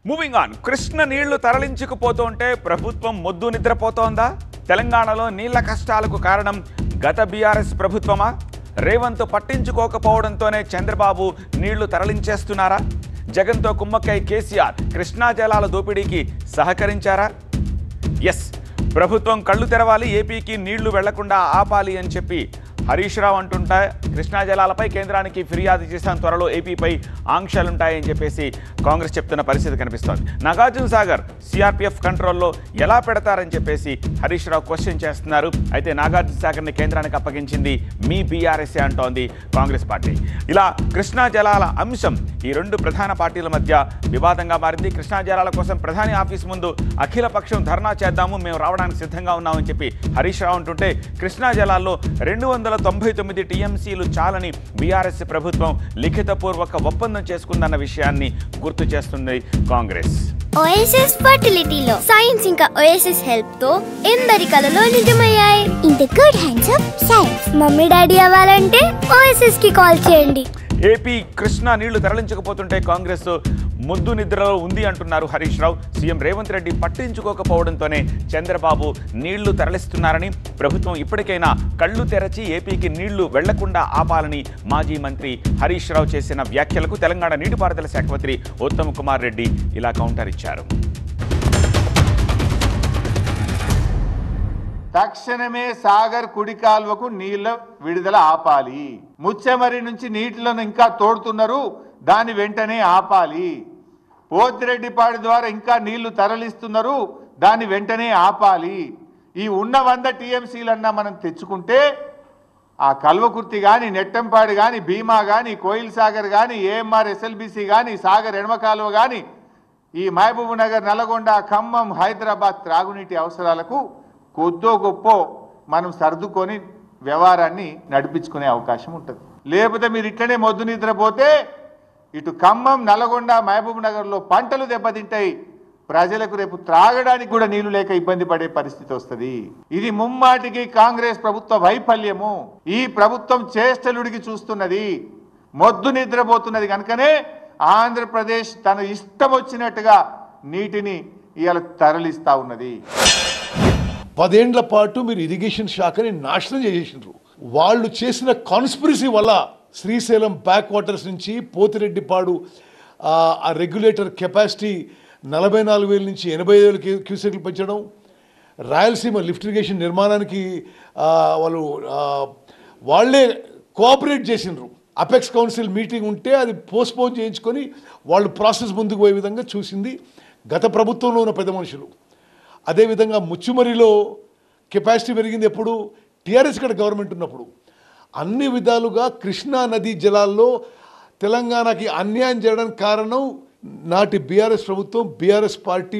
Moving on. Krishna నీళ్లు తరలించుకుపోతుంటే ప్రభుత్వం మొద్దు నిద్రపోతోందా? తెలంగాణలో నీళ్ల కష్టాలకు కారణం గత బీఆర్ఎస్ ప్రభుత్వమా? రేవంత్ పట్టించుకోకపోవడంతోనే చంద్రబాబు నీళ్లు తరలించేస్తున్నారా? జగన్తో కుమ్మక్కై కేసీఆర్ కృష్ణా జలాల దోపిడీకి సహకరించారా? ఎస్, ప్రభుత్వం కళ్ళు తెరవాలి, ఏపీకి నీళ్లు వెళ్లకుండా ఆపాలి అని చెప్పి హరీష్ రావు అంటుంటా. కృష్ణా జలాలపై కేంద్రానికి ఫిర్యాదు చేసిన త్వరలో ఏపీపై ఆంక్షలుంటాయని చెప్పేసి కాంగ్రెస్ చెప్తున్న పరిస్థితి కనిపిస్తోంది. నాగార్జున సాగర్ సిఆర్పీఎఫ్ కంట్రోల్లో ఎలా పెడతారని చెప్పేసి హరీష్ రావు క్వశ్చన్ చేస్తున్నారు. అయితే నాగార్జున సాగర్ని కేంద్రానికి అప్పగించింది మీ బీఆర్ఎస్ఏ అంటోంది కాంగ్రెస్ పార్టీ. ఇలా కృష్ణా జలాల అంశం ఈ రెండు ప్రధాన పార్టీల మధ్య వివాదంగా మారింది. కృష్ణా జలాల కోసం ప్రధాని ఆఫీస్ ముందు అఖిల పక్షం ధర్నా చేద్దాము, మేము రావడానికి సిద్ధంగా ఉన్నామని చెప్పి హరీష్ రావు అంటుంటే, కృష్ణా జలాల్లో 299 టీఎంసీలు చాలని బీఆర్ఎస్ ప్రభుత్వం లిఖితపూర్వక ఒప్పందం చేసుకుందన్న విషయాన్ని గుర్తు చేస్తుంది కాంగ్రెస్. ఓఎస్ఎస్ ఫర్టిలిటీలో సైన్స్ ఇంకా ఓఎస్ఎస్ హెల్ప్ తో ఎందరి కలలు నిజమయ్యాయి. In the good hands of science. Mummy daddy అవ్వాలంటే ఓఎస్ఎస్ కి కాల్ చేయండి. ఏపీ కృష్ణా నీళ్లు తరలించకపోతుంటే కాంగ్రెస్ ముద్దు నిద్రలో ఉంది అంటున్నారు హరీష్ రావు. సీఎం రేవంత్ రెడ్డి పట్టించుకోకపోవడంతోనే చంద్రబాబు నీళ్లు తరలిస్తున్నారని, ప్రభుత్వం ఇప్పటికైనా కళ్ళు తెరచి ఏపీకి నీళ్లు వెళ్లకుండా ఆపాలని మాజీ మంత్రి హరీష్ రావు చేసిన వ్యాఖ్యలకు తెలంగాణ నీటిపారుదల శాఖ మంత్రి ఉత్తమ్ కుమార్ రెడ్డి ఇలా కౌంటర్ ఇచ్చారు. తక్షణమే సాగర్ కుడి కాల్వకు నీళ్ల విడుదల ఆపాలి. ముచ్చెమరి నుంచి నీటిలను ఇంకా తోడుతున్నారు, దాన్ని వెంటనే ఆపాలి. పోతిరెడ్డిపాడు ద్వారా ఇంకా నీళ్లు తరలిస్తున్నారు, దాన్ని వెంటనే ఆపాలి. ఈ ఉన్న 100 టీఎంసీలన్నా మనం తెచ్చుకుంటే ఆ కల్వకుర్తి కానీ, నెట్టంపాడు కానీ, భీమా కానీ, కోయిల్ సాగర్ కానీ, ఏఎంఆర్ ఎస్ఎల్బిసి కానీ, సాగర్ ఎడమ కాలువ కానీ, ఈ మహబూబ్ నగర్, నల్గొండ, ఖమ్మం, హైదరాబాద్ త్రాగునీటి అవసరాలకు కొద్దో గొప్ప మనం సర్దుకొని వ్యవహారాన్ని నడిపించుకునే అవకాశం ఉంటుంది. లేకపోతే మీరు ఇట్లనే మొద్దు నిద్రపోతే ఇటు ఖమ్మం, నల్గొండ, మహబూబ్ నగర్లో పంటలు దెబ్బతింటాయి. ప్రజలకు రేపు త్రాగడానికి కూడా నీళ్లు లేక ఇబ్బంది పడే పరిస్థితి వస్తుంది. ఇది ముమ్మాటికి కాంగ్రెస్ ప్రభుత్వ వైఫల్యము. ఈ ప్రభుత్వం చేష్టలుడికి చూస్తున్నది, మొద్దు నిద్రపోతున్నది. కనుకనే ఆంధ్రప్రదేశ్ తన ఇష్టం వచ్చినట్టుగా నీటిని ఇవాళ తరలిస్తా ఉన్నది. 10 ఏళ్ల పాటు మీరు ఇరిగేషన్ శాఖని నాశనం చేసేసినారు. వాళ్ళు చేసిన కాన్స్పిరసీ వల్ల శ్రీశైలం బ్యాక్ వాటర్స్ నుంచి పోతిరెడ్డిపాడు ఆ రెగ్యులేటర్ కెపాసిటీ 44,000 నుంచి 85,000 క్యూసెక్లు పెంచడం, రాయలసీమ లిఫ్ట్ ఇరిగేషన్ నిర్మాణానికి వాళ్ళే కోఆపరేట్ చేసినారు. అపెక్స్ కౌన్సిల్ మీటింగ్ ఉంటే అది పోస్ట్పోన్ చేయించుకొని వాళ్ళు ప్రాసెస్ ముందుకు పోయే విధంగా చూసింది గత ప్రభుత్వంలో ఉన్న పెద్ద మనుషులు. అదేవిధంగా ముచ్చుమరిలో కెపాసిటీ పెరిగింది ఎప్పుడు? టీఆర్ఎస్ ఇక్కడ గవర్నమెంట్ ఉన్నప్పుడు. అన్ని విధాలుగా కృష్ణా నదీ జలాల్లో తెలంగాణకి అన్యాయం చేయడానికి కారణం నాటి బీఆర్ఎస్ ప్రభుత్వం, బీఆర్ఎస్ పార్టీ.